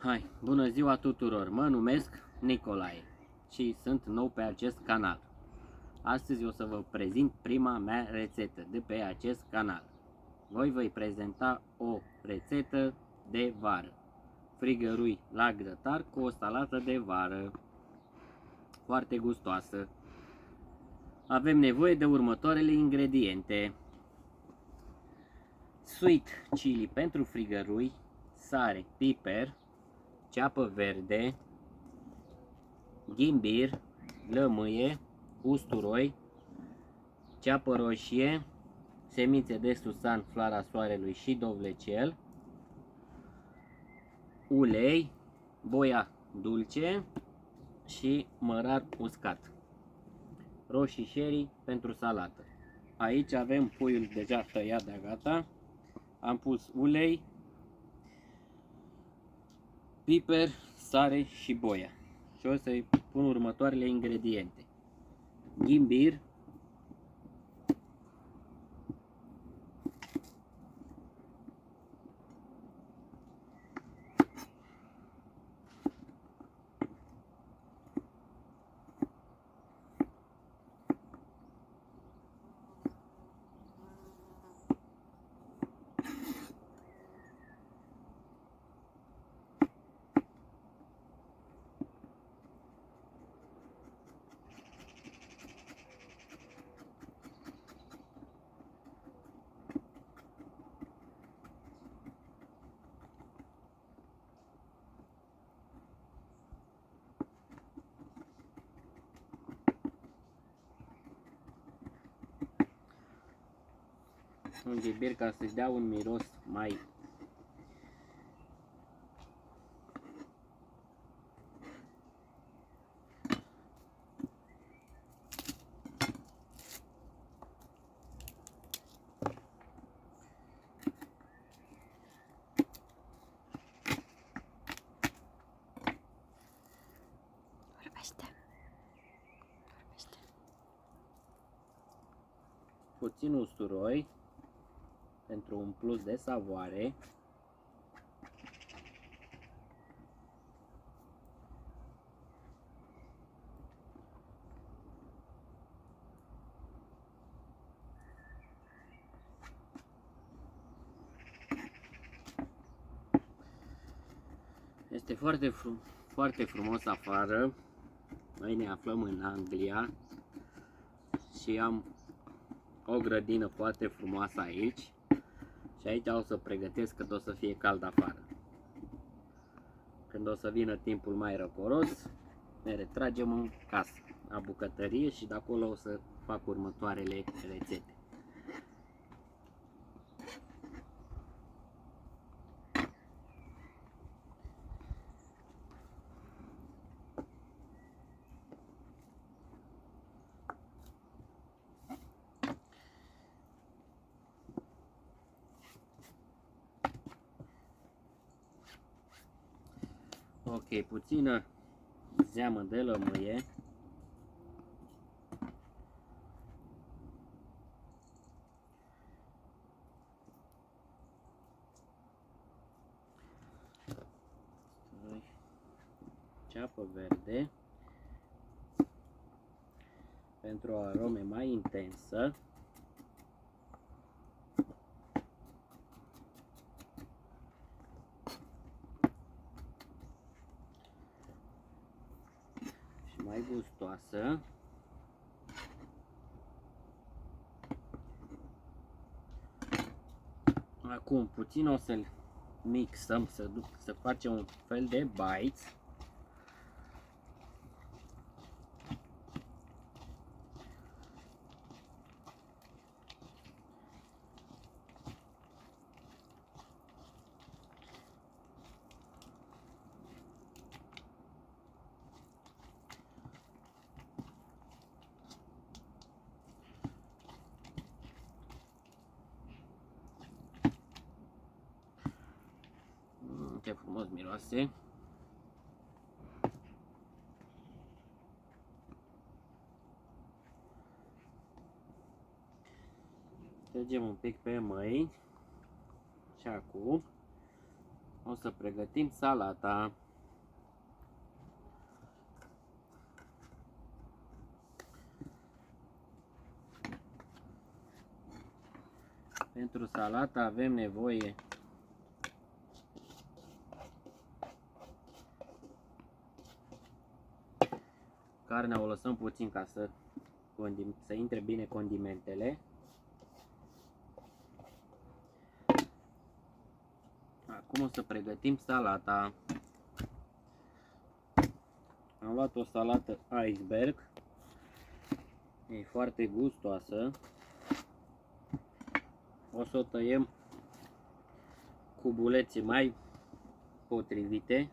Hai, bună ziua tuturor, mă numesc Nicolae și sunt nou pe acest canal. Astăzi o să vă prezint prima mea rețetă de pe acest canal. Voi prezenta o rețetă de vară. Frigărui la grătar cu o salată de vară, foarte gustoasă. Avem nevoie de următoarele ingrediente: sweet chili pentru frigărui, sare, piper, ceapă verde, ghimbir, lămâie, usturoi, ceapă roșie, semințe de susan, floarea soarelui și dovlecel, ulei, boia dulce și mărar uscat, roșii sherry pentru salată. Aici avem puiul deja tăiat de gata, am pus ulei, piper, sare și boia. Și o să-i pun următoarele ingrediente: ghimbir, un ghimbir ca să-și dea un miros mai puțin usturoi pentru un plus de savoare, este foarte frumos afară. Noi ne aflăm în Anglia și am o grădină foarte frumoasă aici. Și aici o să pregătesc că o să fie cald afară. Când o să vină timpul mai răcoros, ne retragem în casă, la bucătărie, și de acolo o să fac următoarele rețete. Ok, puțină zeamă de lămâie, ceapă verde pentru o arome mai intensă, și mai gustoasă, acum puțin o să-l mixăm, să facem un fel de bites. Ce frumos miroase! Tragem un pic pe mâini și acum O să pregătim salata. Pentru salata avem nevoie carnea o lăsăm puțin ca să intre bine condimentele. Acum o să pregătim salata. Am luat o salată iceberg. E foarte gustoasă. O să o tăiem cu bulețe mai potrivite.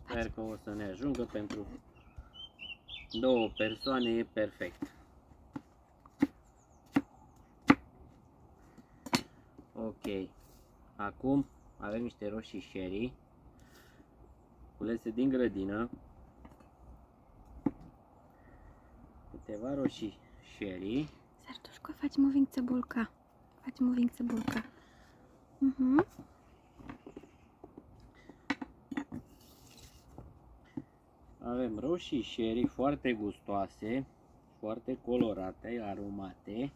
Sper că o să ne ajungă pentru 2 persoane, e perfect. Ok. Acum avem niște roșii sherry culese din grădină. Câteva roșii sherry. Serduszko, faci moving cebulka. Faci moving cebulka. Avem roșii sherry foarte gustoase, foarte colorate, aromate.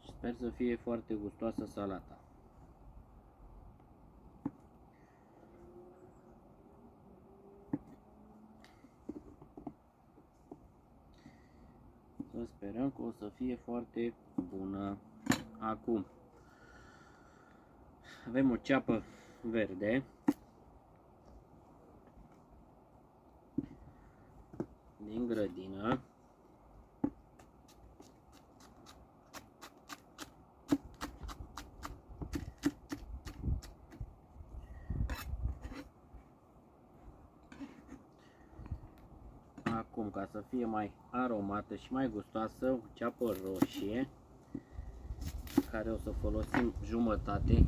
Sper să fie foarte gustoasă salata. Să sperăm că o să fie foarte bună. Acum avem o ceapă verde. Din grădină. Acum, ca să fie mai aromată și mai gustoasă, o ceapă roșie, care o să folosim jumătate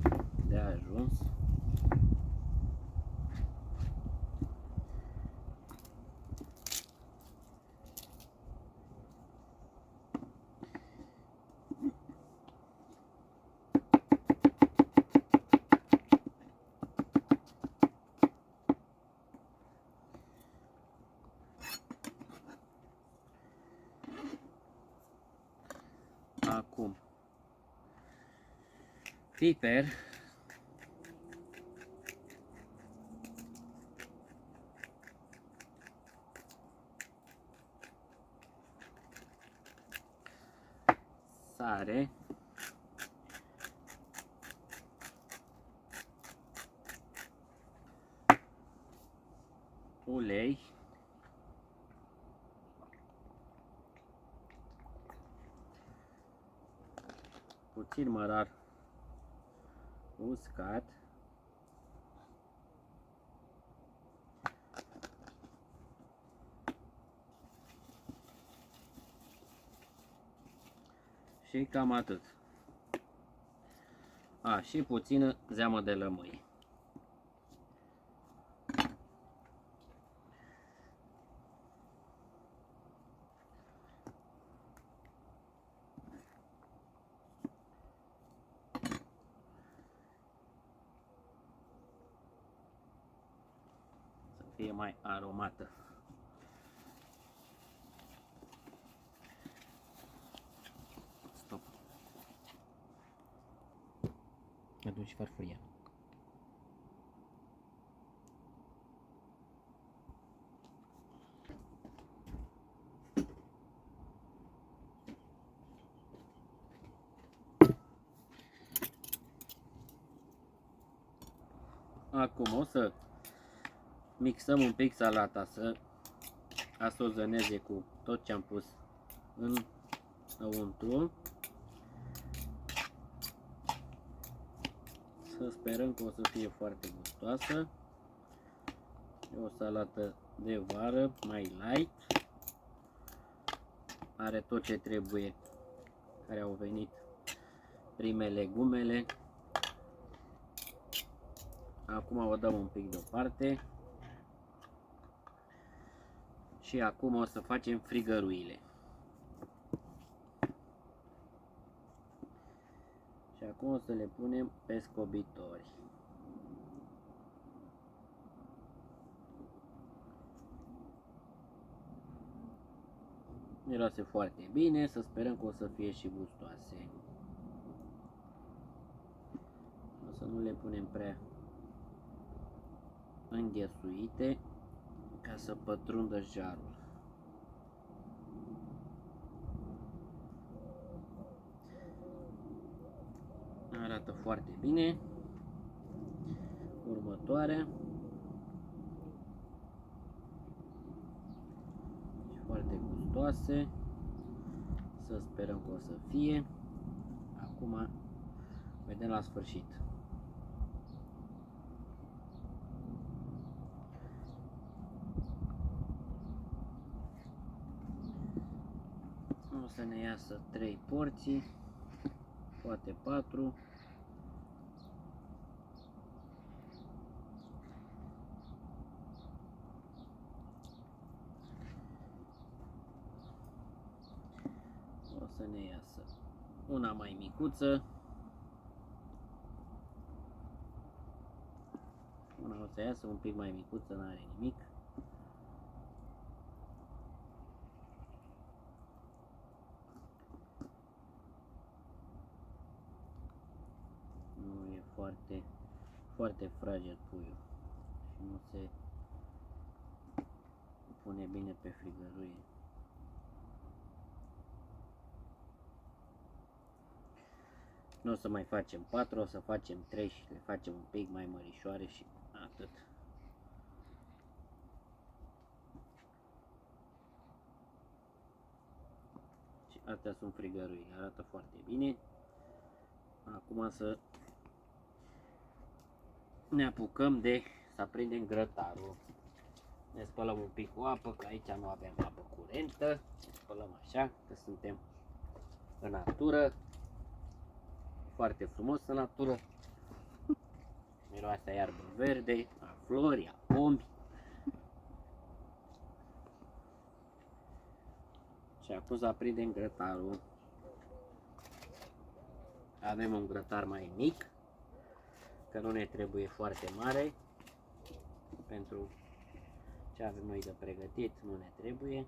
de ajuns. Acum, piper, sare, ulei, puțin mărar uscat, și cam atât. Și puțină zeamă de lămâie. Să fie mai aromată. Stop. Aduci farfuria. Acum o să mixăm un pic salata să asozioneze cu tot ce am pus înăuntru. Să sperăm că o să fie foarte gustoasă. E o salată de vară, mai light. Are tot ce trebuie care au venit prime legumele. Acum o dăm un pic deoparte. Și acum o să facem frigăruile. Și acum o să le punem pe scobitori. Miroase foarte bine, să sperăm că o să fie și gustoase. O să nu le punem prea înghesuite ca să pătrundă jarul. Arată foarte bine. Următoarea. Și foarte gustoase. Să sperăm că o să fie. Acum vedem la sfârșit. O să ne iasă 3 porții, poate 4. O să ne iasă una mai micuță. Una o să iasă un pic mai micuță, n-are nimic. Nu e foarte fragil puiul și nu se pune bine pe frigăruie. Nu o să mai facem 4, o să facem 3 și le facem un pic mai mărișoare și atât. Și astea sunt frigăruile, arată foarte bine. Acum să ne apucăm să aprindem grătarul. Ne spălăm un pic cu apă, că aici nu avem apă curentă. Ne spălăm așa, că suntem în natură. Foarte frumos în natură. Miroase a iarbă verde, a flori, a pomi. Și acum să aprindem grătarul. Avem un grătar mai mic, că nu ne trebuie foarte mare. Pentru ce avem noi de pregătit nu ne trebuie.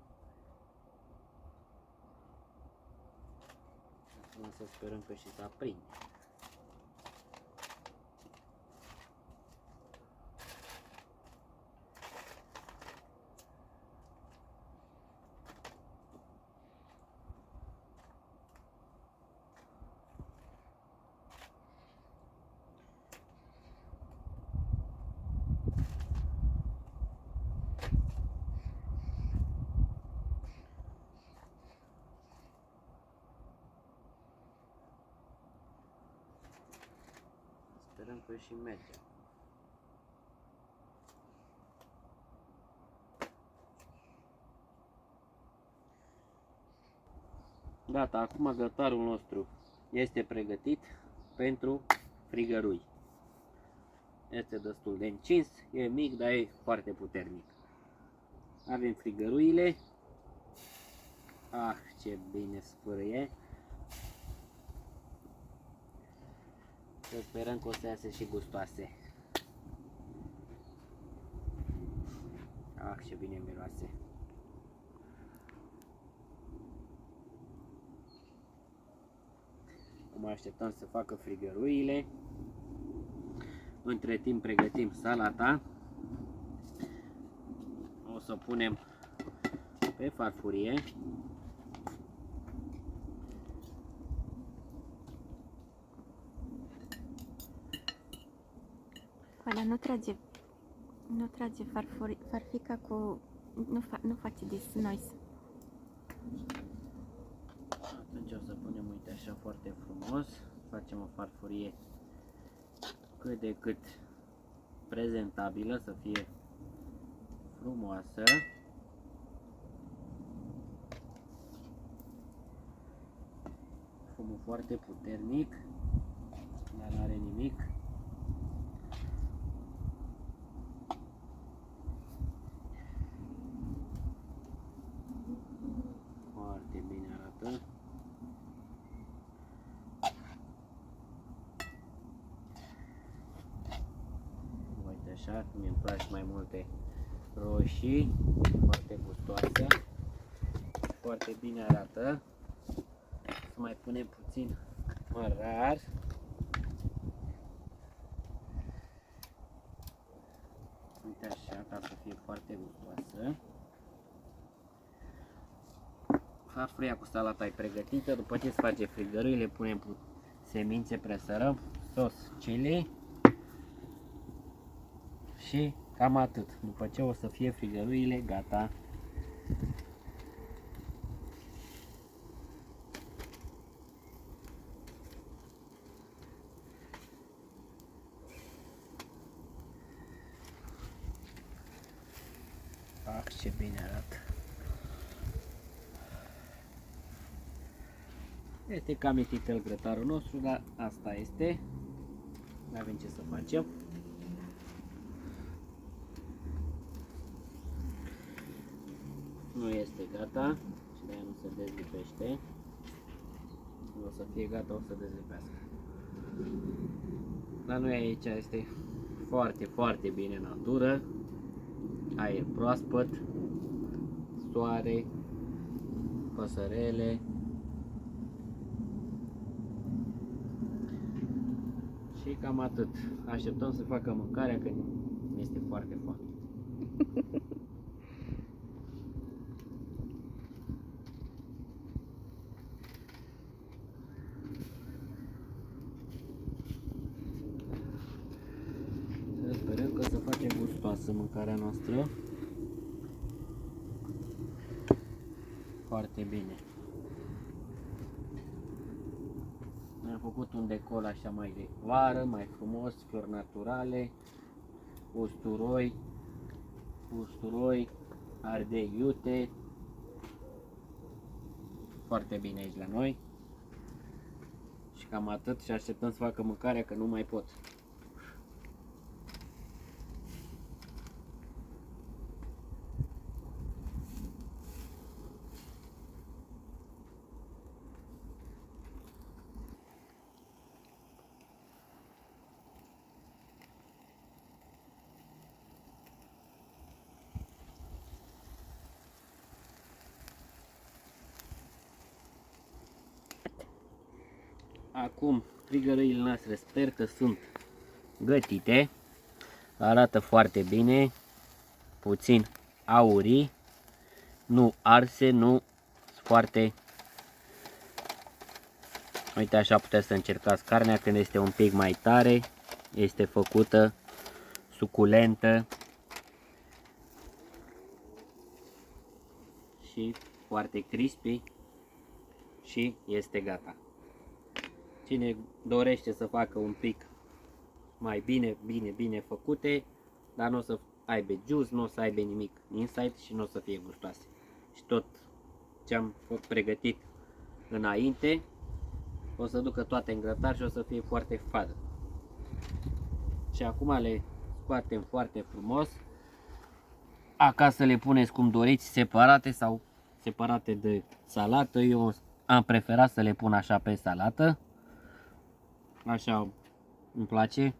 Acum să sperăm că și să aprinde. Sperăm că și merge. Gata, acum grătarul nostru este pregătit pentru frigărui. Este destul de încins, e mic, dar e foarte puternic. Avem frigăruile. Ah, ce bine sfârâie. Să sperăm că o să iasă și gustoase. Ah, ce bine miroase. Acum așteptăm să facă frigăruile. Între timp pregătim salata. O să punem pe farfurie. Ăla nu trage farfica cu... Nu face this noise. Atunci o să punem, uite așa, foarte frumos. Facem o farfurie cât de cât prezentabilă, să fie frumoasă. parfumul foarte puternic, dar nu are nimic. Foarte bine arată. Uite așa, mie îmi place mai multe roșii, foarte gustoase. Foarte bine arată. Să mai punem puțin mărar. Uite așa, ca să fie foarte gustoasă. Farfuria cu salata e pregătită. După ce se face frigăruile, punem semințe, presărăm, sos chili și cam atât. După ce o să fie frigăruile, gata. Ah, ce bine arată. Este cam mititel grătarul nostru, dar asta este. Nu avem ce să facem. Nu este gata și de aia nu se dezlipește. Nu o să fie gata, o să dezlipească. La noi aici este foarte, foarte bine natură. Aer proaspăt, soare, păsărele și cam atât. Așteptăm să facă mâncarea că este foarte foame. Sperăm că să face gustoasă mâncarea noastră. Foarte bine. Am făcut un decor așa mai de vară, mai frumos, flori naturale, usturoi, ardei iute. Foarte bine aici la noi. Și cam atât și așteptăm să facă mâncarea că nu mai pot. Acum frigăruile noastre sper că sunt gătite. Arată foarte bine. Puțin aurii. Nu arse, nu foarte. Uite așa puteți să încercați carnea când este un pic mai tare. Este făcută suculentă și foarte crispy și este gata. Cine dorește să facă un pic mai bine făcute, dar nu o să aibă juice, nu o să aibă nimic inside și nu o să fie gustoase. Și tot ce am pregătit înainte o să ducă toate în grătar și o să fie foarte fadă. Și acum le scoatem foarte frumos. Acasă le puneți cum doriți, separate sau separate de salată. Eu am preferat să le pun așa pe salată. Așa îmi place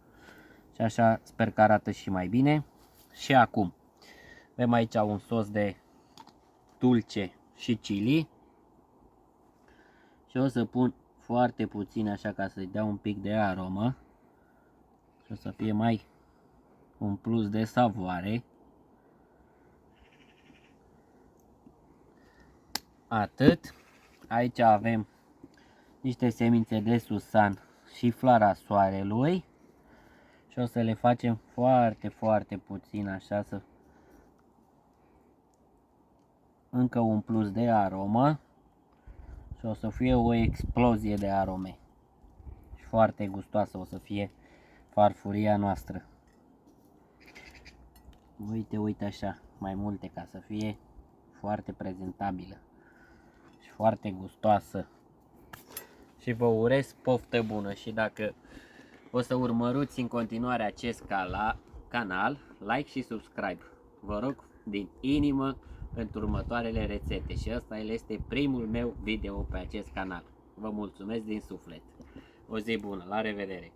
și așa sper că arată și mai bine. Și acum avem aici un sos de dulce și chili și o să pun foarte puțin așa ca să-i dea un pic de aromă și o să fie mai un plus de savoare. Atât. Aici avem niște semințe de susan și floarea soarelui și o să le facem foarte puțin așa, să încă un plus de aromă și o să fie o explozie de arome și foarte gustoasă o să fie farfuria noastră. Uite așa, mai multe ca să fie foarte prezentabilă și foarte gustoasă și vă urez poftă bună. Și dacă o să urmăriți în continuare acest canal, like și subscribe. Vă rog din inimă pentru următoarele rețete și ăsta este primul meu video pe acest canal. Vă mulțumesc din suflet. O zi bună, la revedere!